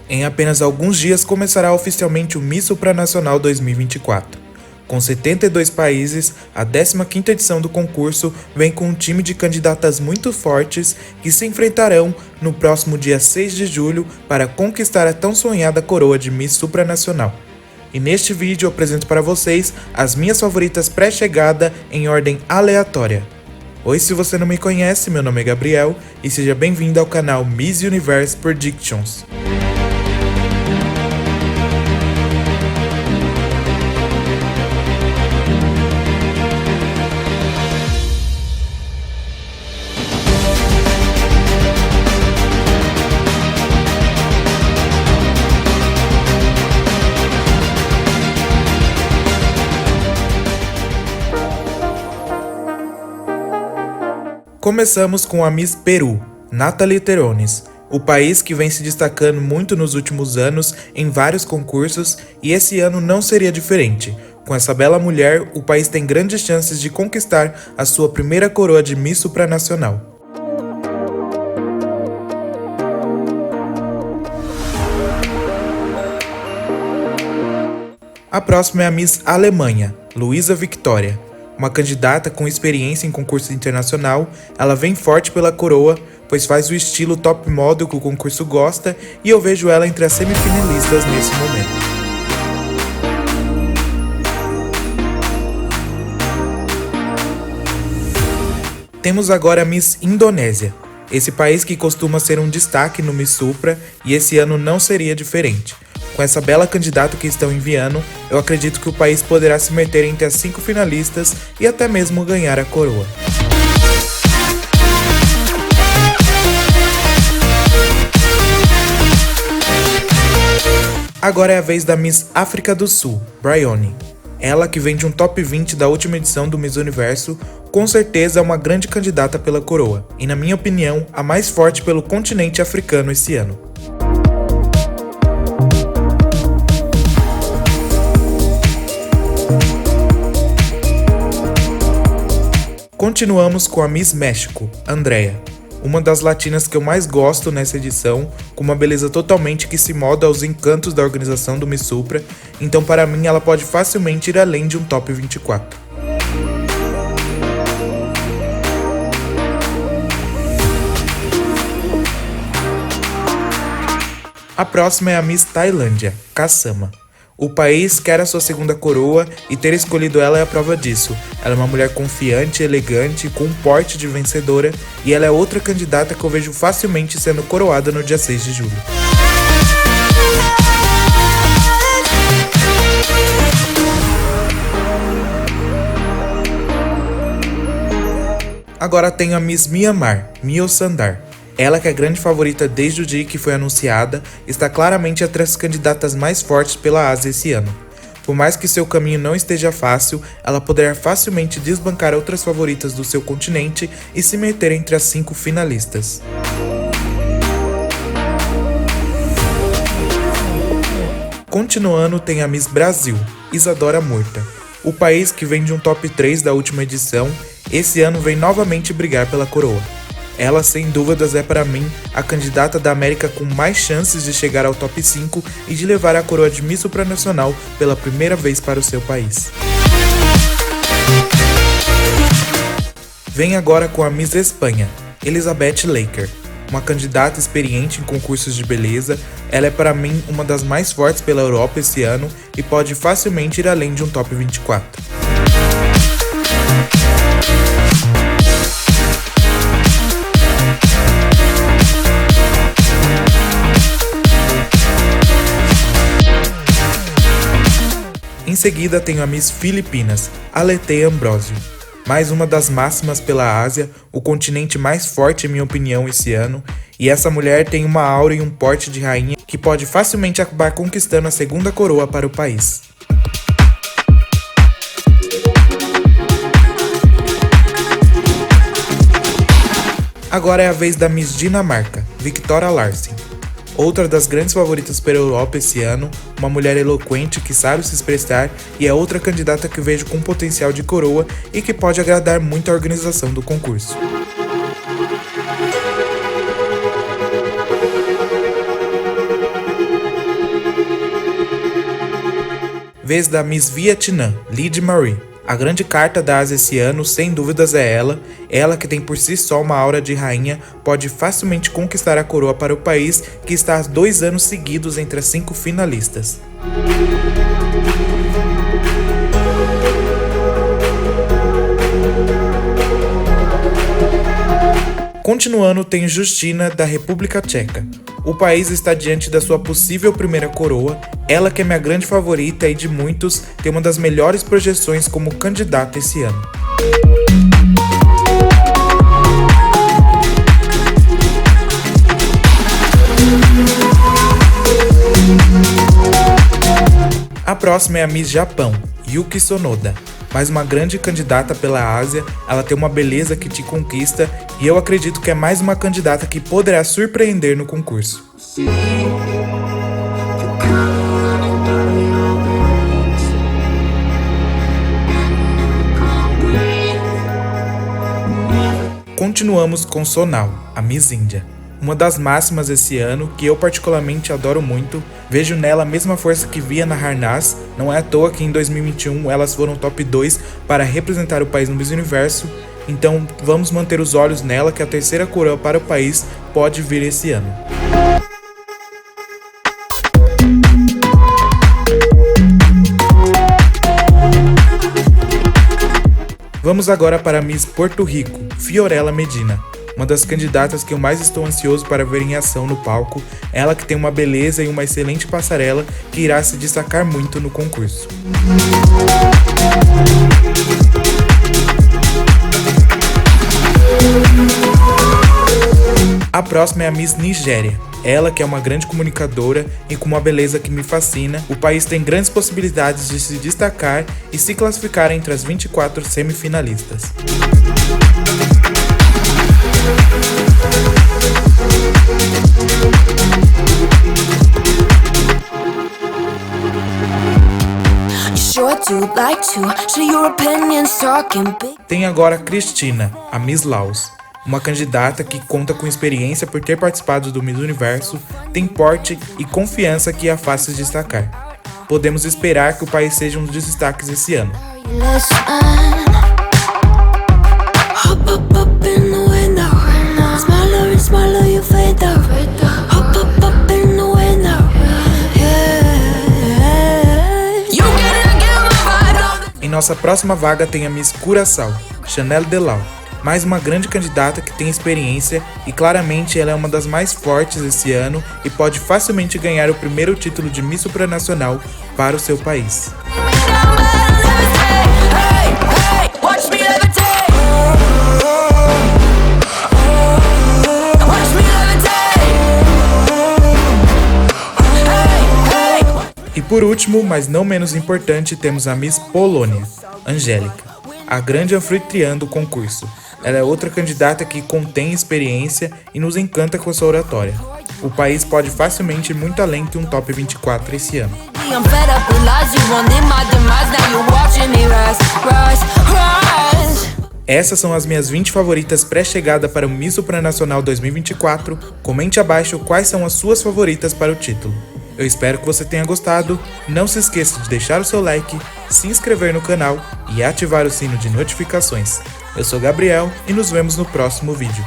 Em apenas alguns dias começará oficialmente o Miss Supranacional 2024. Com 72 países, a 15ª edição do concurso vem com um time de candidatas muito fortes que se enfrentarão no próximo dia 6 de julho para conquistar a tão sonhada coroa de Miss Supranacional. E neste vídeo eu apresento para vocês as minhas favoritas pré-chegada em ordem aleatória. Oi, se você não me conhece, meu nome é Gabriel e seja bem-vindo ao canal Miss Universe Predictions. Começamos com a Miss Peru, Nathalie Terrones, o país que vem se destacando muito nos últimos anos em vários concursos e esse ano não seria diferente. Com essa bela mulher, o país tem grandes chances de conquistar a sua primeira coroa de Miss Supranacional. A próxima é a Miss Alemanha, Luisa Victoria. Uma candidata com experiência em concurso internacional, ela vem forte pela coroa, pois faz o estilo top model que o concurso gosta e eu vejo ela entre as semifinalistas nesse momento. Temos agora a Miss Indonésia, esse país que costuma ser um destaque no Miss Supra e esse ano não seria diferente. Com essa bela candidata que estão enviando, eu acredito que o país poderá se meter entre as 5 finalistas e até mesmo ganhar a coroa. Agora é a vez da Miss África do Sul, Bryony. Ela, que vem de um top 20 da última edição do Miss Universo, com certeza é uma grande candidata pela coroa, e na minha opinião, a mais forte pelo continente africano esse ano. Continuamos com a Miss México, Andrea, uma das latinas que eu mais gosto nessa edição, com uma beleza totalmente que se molda aos encantos da organização do Miss Supra, então para mim ela pode facilmente ir além de um top 24. A próxima é a Miss Tailândia, Kassama. O país quer a sua segunda coroa e ter escolhido ela é a prova disso. Ela é uma mulher confiante, elegante, com um porte de vencedora e ela é outra candidata que eu vejo facilmente sendo coroada no dia 6 de julho. Agora tenho a Miss Myanmar, Myo Sandar. Ela, que é a grande favorita desde o dia que foi anunciada, está claramente entre as candidatas mais fortes pela Ásia esse ano. Por mais que seu caminho não esteja fácil, ela poderá facilmente desbancar outras favoritas do seu continente e se meter entre as 5 finalistas. Continuando, tem a Miss Brasil, Isadora Murta. O país, que vem de um top 3 da última edição, esse ano vem novamente brigar pela coroa. Ela, sem dúvidas, é para mim a candidata da América com mais chances de chegar ao top 5 e de levar a coroa de Miss Supranacional pela primeira vez para o seu país. Vem agora com a Miss Espanha, Elizabeth Laker. Uma candidata experiente em concursos de beleza, ela é para mim uma das mais fortes pela Europa esse ano e pode facilmente ir além de um top 24. Em seguida tenho a Miss Filipinas, Alethea Ambrosio. Mais uma das máximas pela Ásia, o continente mais forte em minha opinião esse ano, e essa mulher tem uma aura e um porte de rainha que pode facilmente acabar conquistando a segunda coroa para o país. Agora é a vez da Miss Dinamarca, Victoria Larsen. Outra das grandes favoritas pela Europa esse ano, uma mulher eloquente que sabe se expressar e é outra candidata que vejo com potencial de coroa e que pode agradar muito a organização do concurso. Vez da Miss Vietnã, Lyd Marie. A grande carta da Ásia esse ano, sem dúvidas, é ela que tem por si só uma aura de rainha, pode facilmente conquistar a coroa para o país, que está há 2 anos seguidos entre as 5 finalistas. Continuando, tem Justyna, da República Tcheca. O país está diante da sua possível primeira coroa, ela que é minha grande favorita e de muitos, tem uma das melhores projeções como candidata esse ano. A próxima é a Miss Japão, Yuki Tsunoda. Mais uma grande candidata pela Ásia, ela tem uma beleza que te conquista e eu acredito que é mais uma candidata que poderá surpreender no concurso. Continuamos com Sonal, a Miss Índia. Uma das máximas esse ano, que eu particularmente adoro muito, vejo nela a mesma força que via na Harnaz, não é à toa que em 2021 elas foram top 2 para representar o país no Miss Universo, então vamos manter os olhos nela que a terceira coroa para o país pode vir esse ano. Vamos agora para a Miss Porto Rico, Fiorella Medina. Uma das candidatas que eu mais estou ansioso para ver em ação no palco, ela que tem uma beleza e uma excelente passarela que irá se destacar muito no concurso. A próxima é a Miss Nigéria. Ela que é uma grande comunicadora e com uma beleza que me fascina, o país tem grandes possibilidades de se destacar e se classificar entre as 24 semifinalistas. Tem agora Cristina, a Miss Laos. Uma candidata que conta com experiência por ter participado do Miss Universo, tem porte e confiança que a faz se destacar. Podemos esperar que o país seja um dos destaques esse ano. Em nossa próxima vaga tem a Miss Curaçao, Chanel Delau. Mais uma grande candidata que tem experiência e claramente ela é uma das mais fortes esse ano e pode facilmente ganhar o primeiro título de Miss Supranacional para o seu país. E por último, mas não menos importante, temos a Miss Polônia, Angélica, a grande anfitriã do concurso. Ela é outra candidata que contém experiência e nos encanta com sua oratória. O país pode facilmente ir muito além que um top 24 esse ano. Essas são as minhas 20 favoritas pré-chegada para o Miss Supranacional 2024. Comente abaixo quais são as suas favoritas para o título. Eu espero que você tenha gostado. Não se esqueça de deixar o seu like, se inscrever no canal e ativar o sino de notificações. Eu sou Gabriel e nos vemos no próximo vídeo.